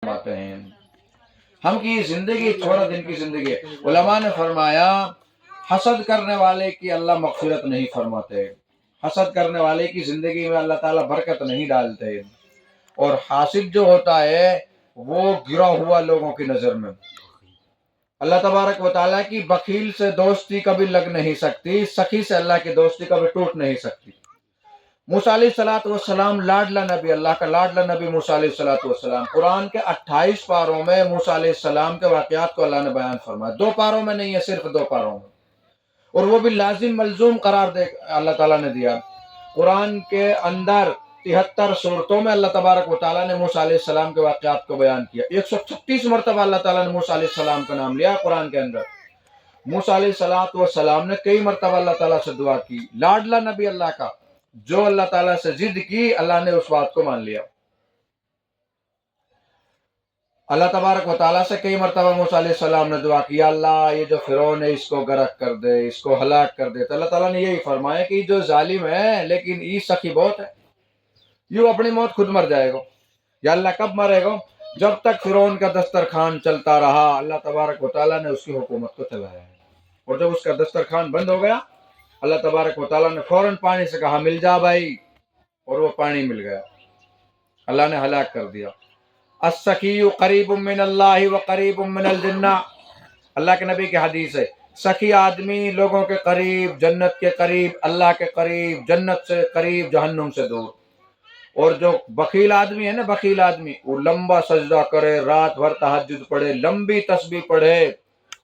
فرماتے ہیں ہم کی زندگی تھوڑا دن کی زندگی ہے۔ علماء نے فرمایا حسد کرنے والے کی اللہ مغفرت نہیں فرماتے، حسد کرنے والے کی زندگی میں اللہ تعالیٰ برکت نہیں ڈالتے، اور حاسد جو ہوتا ہے وہ گرا ہوا لوگوں کی نظر میں۔ اللہ تبارک و تعالیٰ کی بخیل سے دوستی کبھی لگ نہیں سکتی، سخی سے اللہ کی دوستی کبھی ٹوٹ نہیں سکتی۔ موسیٰ علیہ الصلوۃ والسلام لاڈلا نبی، اللہ کا لاڈلا نبی موسیٰ علیہ الصلوۃ والسلام، قرآن کے 28 پاروں میں موسیٰ علیہ السلام کے واقعات کو اللہ نے بیان فرمایا، 2 پاروں میں نہیں ہے، صرف 2 پاروں میں، اور وہ بھی لازم ملزوم قرار دے اللہ تعالیٰ نے دیا۔ قرآن کے اندر 73 صورتوں میں اللہ تبارک و تعالیٰ نے موسیٰ علیہ السلام کے واقعات کو بیان کیا، 136 مرتبہ اللہ تعالیٰ نے موسیٰ علیہ السلام کا نام لیا قرآن کے اندر۔ موسیٰ علیہ السلام نے کئی مرتبہ اللہ تعالیٰ سے دعا کی، لاڈلا نبی اللہ کا، جو اللہ تعالیٰ سے ضد کی اللہ نے اس بات کو مان لیا۔ اللہ تبارک و تعالیٰ سے کئی مرتبہ موسیٰ علیہ السلام نے دعا کی، اللہ یہ جو فرعون ہے اس کو غرق کر دے، اس کو ہلاک کر دے، تو اللہ تعالیٰ نے یہی فرمایا کہ یہ جو ظالم ہے لیکن یہ سخی بہت ہے، یہ اپنی موت خود مر جائے گا۔ یا اللہ کب مرے گا؟ جب تک فرعون کا دسترخوان چلتا رہا اللہ تبارک و تعالیٰ نے اس کی حکومت کو چلایا ہے، اور جب اس کا دسترخوان بند ہو گیا اللہ تبارک و تعالیٰ نے فوراً پانی سے کہا مل جا بھائی، اور وہ پانی مل گیا، اللہ نے ہلاک کر دیا۔ السخی قریب من اللہ و قریب من الجنہ، اللہ کے نبی کی حدیث ہے، سخی آدمی لوگوں کے قریب، جنت کے قریب، اللہ کے قریب، جنت سے قریب، جہنم سے دور۔ اور جو بخیل آدمی ہے نا، بخیل آدمی وہ لمبا سجدہ کرے، رات بھر تہجد پڑھے، لمبی تسبیح پڑھے،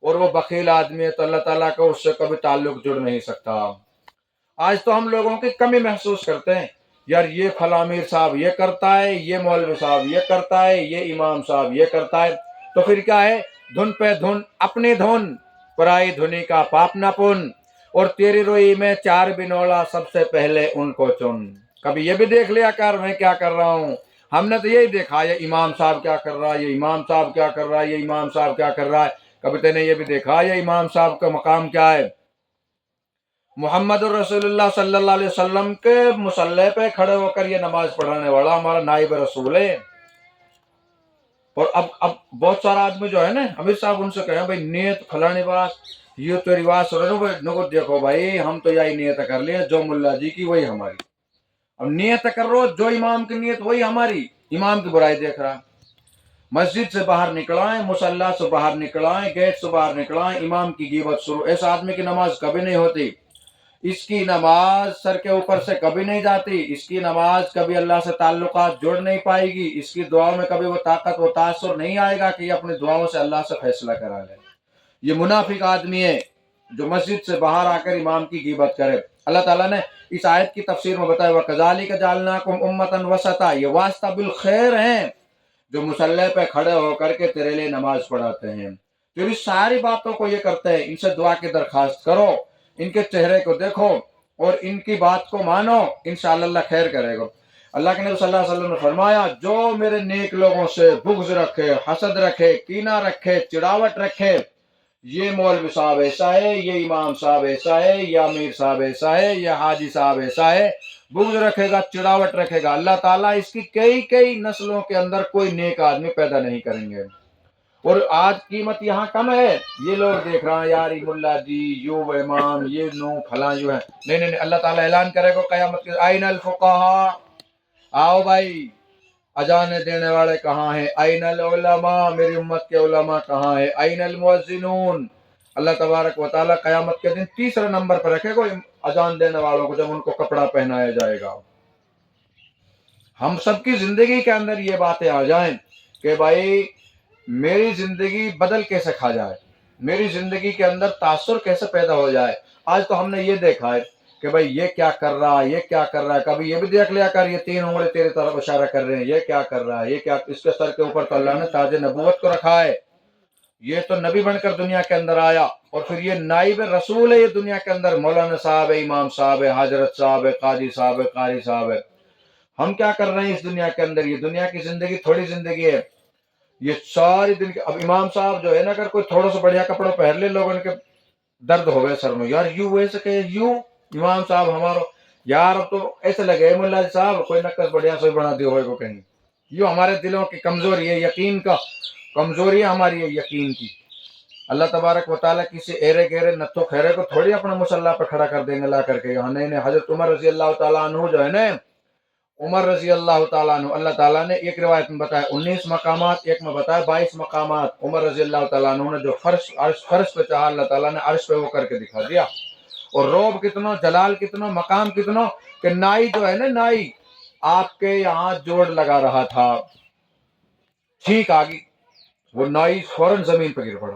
اور وہ بخیل آدمی ہے تو اللہ تعالیٰ کا اس سے کبھی تعلق جڑ نہیں سکتا۔ آج تو ہم لوگوں کی کمی محسوس کرتے ہیں، یار یہ فلاں امیر صاحب یہ کرتا ہے، یہ مولوی صاحب یہ کرتا ہے، یہ امام صاحب یہ کرتا ہے، تو پھر کیا ہے؟ دھن پہ دھن، اپنی دھن پرائی دھنی کا پاپ نہ پن، اور تیری روئی میں 4 بنولا سب سے پہلے ان کو چن۔ کبھی یہ بھی دیکھ لیا کر میں کیا کر رہا ہوں۔ ہم نے تو یہی دیکھا یہ امام صاحب کیا کر رہا ہے، یہ امام صاحب کیا کر رہا ہے، یہ امام صاحب کیا کر رہا ہے، کبھی تو نے یہ بھی دیکھا یہ امام صاحب کا مقام کیا ہے۔ محمد الرسول اللہ صلی اللہ علیہ وسلم کے مصلی پہ کھڑے ہو کر یہ نماز پڑھانے والا ہمارا نائب رسول ہے۔ اور اب بہت سارا آدمی جو ہے نا امیر صاحب ان سے کہیں بھائی نیت فلانی بات یہ تو رواج سو دیکھو بھائی ہم تو یہی نیت کر لیے جو ملا جی کی وہی ہماری، اب نیت کر رہو جو امام کی نیت وہی ہماری، امام کی برائی دیکھ رہا ہے۔ مسجد سے باہر نکلائیں، مصلی سے باہر نکلائیں، گیٹ سے باہر نکلائیں، امام کی غیبت شروع، ایسا آدمی کی نماز کبھی نہیں ہوتی، اس کی نماز سر کے اوپر سے کبھی نہیں جاتی، اس کی نماز کبھی اللہ سے تعلقات جوڑ نہیں پائے گی، اس کی دعاؤں میں کبھی وہ طاقت و تاثر نہیں آئے گا کہ یہ اپنی دعاؤں سے اللہ سے فیصلہ کرا لے۔ یہ منافق آدمی ہے جو مسجد سے باہر آ کر امام کی غیبت کرے۔ اللہ تعالیٰ نے اس آیت کی تفسیر میں بتایا وَكَذَلِكَ جَعَلْنَاكُمْ أُمَّةً وَسَطًا، یہ واسطہ بالخیر ہیں جو مصلی پہ کھڑے ہو کر کے تیرے لیے نماز پڑھاتے ہیں۔ تو اس ساری باتوں کو یہ کرتے ہیں، ان سے دعا کی درخواست کرو، ان کے چہرے کو دیکھو اور ان کی بات کو مانو، انشاءاللہ اللہ خیر کرے گا۔ اللہ کے نبی صلی اللہ علیہ وسلم نے فرمایا جو میرے نیک لوگوں سے بغض رکھے، حسد رکھے، کینہ رکھے، چڑاوٹ رکھے، یہ مولوی صاحب ایسا ہے، یہ امام صاحب ایسا ہے، یہ امیر صاحب ایسا ہے، یہ حاجی صاحب ایسا ہے، بغض رکھے گا، چڑاوٹ رکھے گا، اللہ تعالیٰ اس کی کئی نسلوں کے اندر کوئی نیک آدمی پیدا نہیں کریں گے۔ اور آج قیمت یہاں کم ہے، یہ لوگ دیکھ رہا ہے یار یہ ملا جی یو امام یہ نو فلاں یو ہے، نہیں اللہ تعالیٰ اعلان کرے گا قیامت کے آئین الفقہاء، آؤ بھائی اذان دینے والے کہاں ہیں، آئین العلماء میری امت کے علماء کہاں ہیں، آئین المؤذنون۔ اللہ تبارک و تعالیٰ قیامت کے دن تیسرے نمبر پر رکھے گا اذان دینے والوں کو، جب ان کو کپڑا پہنایا جائے گا۔ ہم سب کی زندگی کے اندر یہ باتیں آ جائیں کہ بھائی میری زندگی بدل کیسے کھا جائے، میری زندگی کے اندر تاثر کیسے پیدا ہو جائے۔ آج تو ہم نے یہ دیکھا ہے کہ بھائی یہ کیا کر رہا ہے، یہ کیا کر رہا ہے، کبھی یہ بھی دیکھ لیا کر یہ 3 انگلیں تیرے طرف اشارہ کر رہے ہیں، یہ کیا کر رہا ہے، یہ کیا، اس کے سر کے اوپر تو اللہ نے تاج نبوت کو رکھا ہے، یہ تو نبی بن کر دنیا کے اندر آیا، اور پھر یہ نائب رسول ہے یہ دنیا کے اندر، مولانا صاحب ہے، امام صاحب ہے، حضرت صاحب ہے، قاضی صاحب ہے، قاری صاحب ہے۔ ہم کیا کر رہے ہیں اس دنیا کے اندر؟ یہ دنیا کی زندگی تھوڑی زندگی ہے، یہ ساری دن کے، اب امام صاحب جو ہے نا اگر کوئی تھوڑا سا بڑھیا کپڑا پہن لے لوگوں کے درد ہو گئے سر میں، یار یوں ویسے کہ یوں امام صاحب ہمارا، یار اب تو ایسے لگے ملا صاحب کوئی نقص بڑھیا سے بنا دی ہوئے کو کہیں، یہ ہمارے دلوں کی کمزوری ہے، یقین کا کمزوری ہے ہماری ہے یقین کی۔ اللہ تبارک و تعالیٰ کسی ایرے گہرے نتھو خیرے کو تھوڑی اپنا مسلح پہ کھڑا کر دیں گے لا کر کے یہاں، نہیں، حضرت عمر رضی اللہ تعالیٰ عنہ جو ہے نا، عمر رضی اللہ تعالیٰ عنہ، اللہ تعالیٰ نے ایک روایت میں بتایا 19 مقامات، ایک میں بتایا 22 مقامات، عمر رضی اللہ تعالیٰ عنہ نے جو فرش پہ چاہا اللہ تعالیٰ نے عرش پہ وہ کر کے دکھا دیا۔ اور روب کتنا، جلال کتنا، مقام کتنا کہ نائی جو ہے نا، نائی آپ کے یہاں جوڑ لگا رہا تھا، چھینک آ گئی، وہ نائی فوراً زمین پہ گر پڑا۔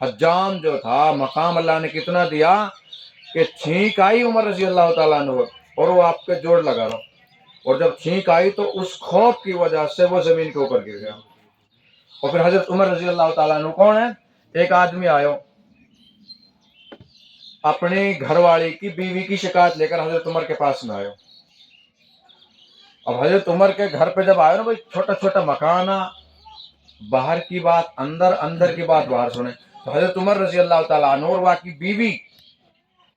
حجام جو تھا، مقام اللہ نے کتنا دیا کہ چھینک آئی عمر رضی اللہ تعالیٰ عنہ اور وہ آپ کے جوڑ لگا رہا، اور جب چھینک آئی تو اس خوف کی وجہ سے وہ زمین کے اوپر گر گیا۔ اور پھر حضرت عمر رضی اللہ تعالیٰ عنہ کون ہے؟ ایک آدمی آئے اپنی گھر والی کی بیوی کی شکایت لے کر حضرت عمر کے پاس میں آئے۔ اب حضرت عمر کے گھر پہ جب آئے نا، بھائی چھوٹا چھوٹا مکان، باہر کی بات اندر، اندر کی بات باہر سنیں، تو حضرت عمر رضی اللہ تعالیٰ عنہ اور واقعی بیوی،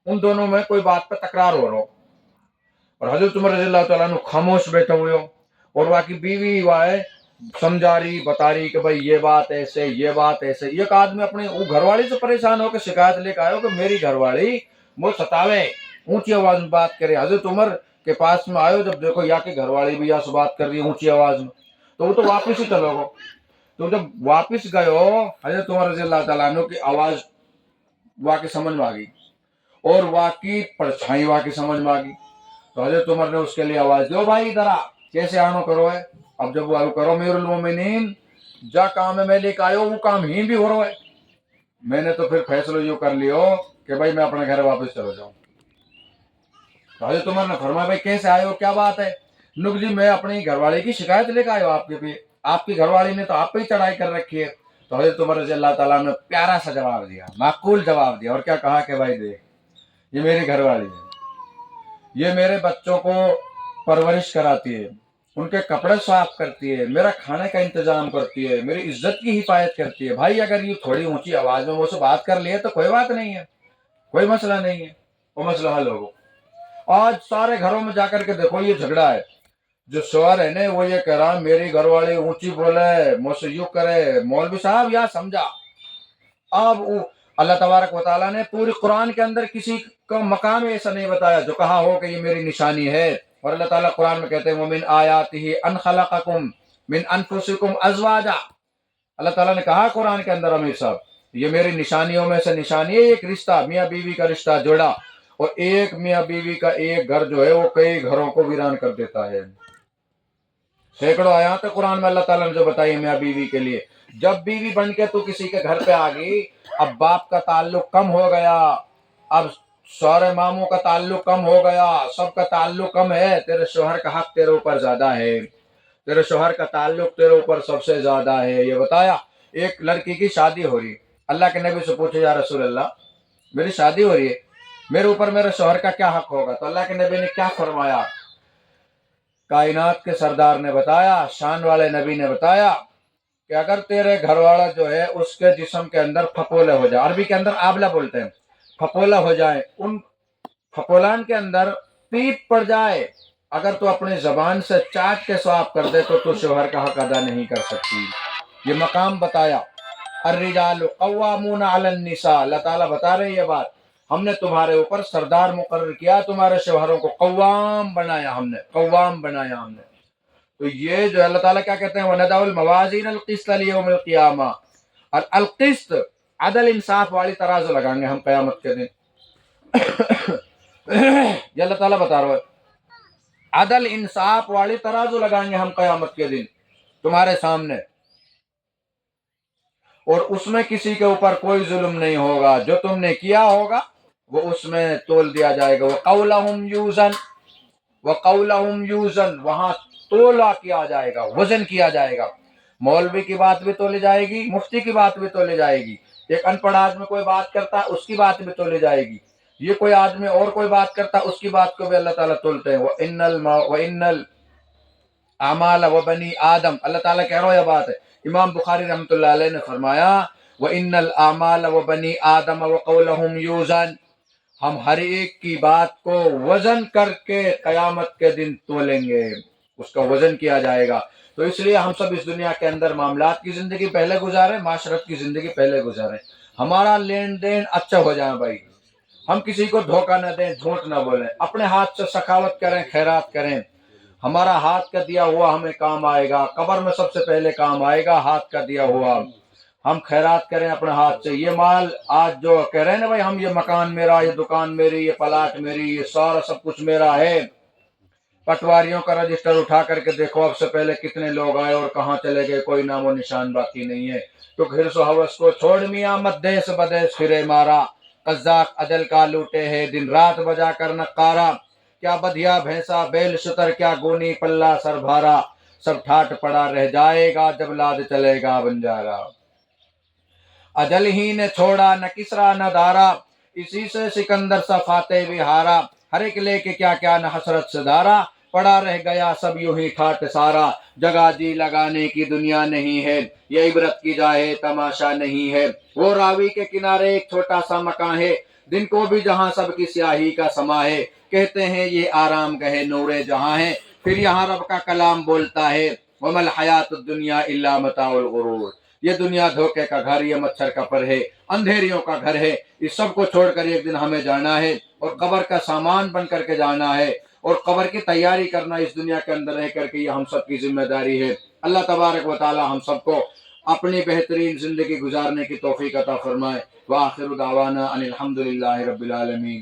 ان دونوں میں کوئی بات پہ تکرار ہو رہا ہو، اور حضرت عمر رضی اللہ تعالیٰ عنہ خاموش بیٹھے ہوئے ہو، اور واقعی بیوی وائے سمجھا رہی، بتا رہی کہ بھائی یہ بات ایسے، یہ بات ایسے۔ ایک آدمی اپنی وہ گھر والی سے پریشان ہو کے شکایت لے کے آئے ہو کہ میری گھر والی وہ ستاوے، اونچی آواز میں بات کرے۔ حضرت عمر کے پاس میں آئے ہو، جب دیکھو یا کہ گھر والی بھی یا سے بات کر رہی ہے اونچی آواز میں، تو وہ تو واپس ہی چلو گو۔ تو جب واپس گئے ہو، حضرت عمر رضی اللہ تعالیٰ عنہ کی آواز واقعی سمجھ میں آ گئی، اور واقعی پرچھائی واقعی سمجھ میں آ گئی، تو حضرت عمر نے اس کے لیے آواز دی، بھائی ادھر آ، کیسے آنو کرو ہے؟ اب جب وہ آنو کرو امیر المومنین، جا کام ہے میں لے کے آئے ہو وہ کام ہی بھی ہو رہا ہے، میں نے تو پھر فیصلہ یوں کر لیو کہ بھائی میں اپنے گھر واپس چلو جاؤں۔ تو حضرت عمر نے فرمایا بھائی کیسے آئے ہو، کیا بات ہے؟ نک جی میں اپنی گھر والی کی شکایت لے کے آئے ہو آپ کے پہ، آپ کی گھر والی نے تو آپ پہ ہی چڑھائی کر رکھی ہے۔ تو حضرت عمر رضی اللہ تعالیٰ نے پیارا سا جواب دیا، معقول جواب دیا، اور کیا کہا کہ بھائی دیکھ، یہ میری گھر والی ہے، یہ میرے بچوں کو پرورش کراتی ہے، ان کے کپڑے صاف کرتی ہے، میرا کھانے کا انتظام کرتی ہے، میری عزت کی حفاظت کرتی ہے۔ بھائی اگر یہ تھوڑی اونچی آواز میں وہ سے بات کر لیے تو کوئی بات نہیں ہے، کوئی مسئلہ نہیں ہے، وہ مسئلہ حل ہوگا۔ آج سارے گھروں میں جا کر کے دیکھو یہ جھگڑا ہے، جو شوہر ہے نا وہ یہ کہہ رہا میری گھر والی اونچی بولے، مجھ سے یوں کرے، مولوی صاحب یا سمجھا۔ اب اللہ تبارک و تعالیٰ نے پوری قرآن کے اندر کسی کا مقام ایسا نہیں بتایا جو کہا ہو کہ یہ میری نشانی ہے۔ اور اللہ تعالیٰ قرآن میں کہتے ہیں وَمِنْ آیَاتِهِ أَنْ خَلَقَكُمْ مِنْ أَنفُسِكُمْ أَزْوَاجًا، اللہ تعالیٰ نے کہا قرآن کے اندر امیر صاحب یہ میری نشانیوں میں سے نشانی ہے، ایک رشتہ میاں بیوی کا رشتہ جوڑا، اور ایک میاں بیوی کا ایک گھر جو ہے وہ کئی گھروں کو ویران کر دیتا ہے۔ سینکڑوں آیات قرآن میں اللہ تعالیٰ نے جو بتائی میاں بیوی کے لیے۔ جب بیوی بن کے تو کسی کے گھر پہ آ گئی، اب باپ کا تعلق کم ہو گیا، اب شوہر ماموں کا تعلق کم ہو گیا، سب کا تعلق کم ہے، تیرے شوہر کا حق تیرے اوپر زیادہ ہے، تیرے شوہر کا تعلق تیرے اوپر سب سے زیادہ ہے۔ یہ بتایا ایک لڑکی کی شادی ہو رہی، اللہ کے نبی سے پوچھے یا رسول اللہ میری شادی ہو رہی ہے، میرے اوپر میرے شوہر کا کیا حق ہوگا؟ تو اللہ کے نبی نے کیا فرمایا؟ کائنات کے سردار نے بتایا، شان والے نبی نے بتایا کہ اگر تیرے گھر والا جو ہے اس کے جسم کے اندر پھپولے ہو جائے، عربی کے اندر آبلہ بولتے ہیں، پھپولا ہو جائے، ان پھپولان کے اندر پیپ پڑ جائے، اگر تو اپنی زبان سے چاٹ کے صاف کر دے تو شوہر کا حق ادا نہیں کر سکتی۔ یہ مقام بتایا، الرجال قوامون علی النساء، اللہ تعالیٰ بتا رہے یہ بات، ہم نے تمہارے اوپر سردار مقرر کیا، تمہارے شوہروں کو قوام بنایا، ہم نے قوام بنایا ہم نے۔ تو یہ جو اللہ تعالیٰ کیا کہتے ہیں وَنَضَعُ الْمَوَازِينَ الْقِسْطَ لِيَوْمِ الْقِيَامَةِ، القسط عدل انصاف والی ترازو لگائیں گے ہم قیامت کے دن۔ یہ اللہ تعالیٰ بتا رہا ہے عدل انصاف والی ترازو لگائیں گے ہم قیامت کے دن تمہارے سامنے، اور اس میں کسی کے اوپر کوئی ظلم نہیں ہوگا، جو تم نے کیا ہوگا وہ اس میں تول دیا جائے گا۔ وَقَوْلَهُمْ يُوزَنْ، وَقَوْلَهُمْ يُوزَنْ، وہاں تولا کیا جائے گا، وزن کیا جائے گا، مولوی کی بات بھی تولی جائے گی، مفتی کی بات بھی تولی جائے گی، ایک ان پڑھ آدمی کوئی بات کرتا ہے اس کی بات بھی تولی جائے گی، یہ کوئی آدمی اور کوئی بات کرتا ہے اس کی بات کو بھی اللہ تعالیٰ تولتے ہیں۔ وَإِنَّ الْأَعْمَالَ وَبَنِي آدم، اللہ تعالیٰ کہہ رہا ہے یہ بات ہے، امام بخاری رحمۃ اللہ علیہ نے فرمایا وَإِنَّ الْأَعْمَالَ وَبَنِي آدم وَقَوْلَهُمْ يُوزَنْ، ہم ہر ایک کی بات کو وزن کر کے قیامت کے دن تولیں گے۔ اس کا وزن کیا جائے گا. تو اس لیے ہم سب اس دنیا کے اندر معاملات کی زندگی پہلے گزارے، معاشرت کی زندگی پہلے گزارے. ہمارا لین دین اچھا ہو جائے بھائی، ہم کسی کو دھوکہ نہ دیں، جھوٹ نہ بولیں، اپنے ہاتھ سے سخاوت کریں، خیرات کریں. ہمارا ہاتھ کا دیا ہوا ہمیں کام آئے گا، قبر میں سب سے پہلے کام آئے گا ہاتھ کا دیا ہوا. ہم خیرات کریں اپنے ہاتھ سے. یہ مال آج جو کہہ رہے ہیں نا بھائی، ہم یہ مکان میرا، یہ دکان میری، یہ پلاٹ میری، یہ سارا سب کچھ میرا ہے. پٹواریوں کا رجسٹر اٹھا کر کے دیکھو اب سے پہلے کتنے لوگ آئے اور کہاں چلے گئے، کوئی نام و نشان باقی نہیں ہے. تو گھرس و حوث کو چھوڑ میاں مت دیس بدیس پھرے مارا، قزاق اجل کا لوٹے ہے دن رات بجا کر نقارا. کیا بدھیا بھینسا بیل شتر، کیا گونی پلہ سر بھارا، سب ٹھاٹ پڑا رہ جائے گا جب لاد چلے گا بنجارا. اجل ہی نے چھوڑا نہ کسرا نہ دارا، اسی سے سکندر سا فاتح بھی ہارا. ہر ایک لے کے کیا کیا نہ حسرت سے دارا، پڑا رہ گیا سب یوں ہی ٹھاٹ سارا. جگہ جی لگانے کی دنیا نہیں ہے، یہ عبرت کی جائے تماشا نہیں ہے. وہ راوی کے کنارے ایک چھوٹا سا مکان ہے، دن کو بھی جہاں سب کی سیاہی کا سما ہے. کہتے ہیں یہ آرام گہے نور جہاں ہے، پھر یہاں رب کا کلام بولتا ہے وَمَا الْحَيَاةُ الدُّنْيَا إِلَّا مَتَاعُ الْغُرُورِ. یہ دنیا دھوکے کا گھر، یہ مچھر کا پر ہے، اندھیریوں کا گھر ہے. اس سب کو چھوڑ کر ایک دن ہمیں جانا ہے اور قبر کا سامان بن کر کے جانا ہے. اور قبر کی تیاری کرنا اس دنیا کے اندر رہ کر کے یہ ہم سب کی ذمہ داری ہے. اللہ تبارک و تعالی ہم سب کو اپنی بہترین زندگی گزارنے کی توفیق عطا فرمائے. وآخر دعوانا ان الحمد للہ رب العالمین.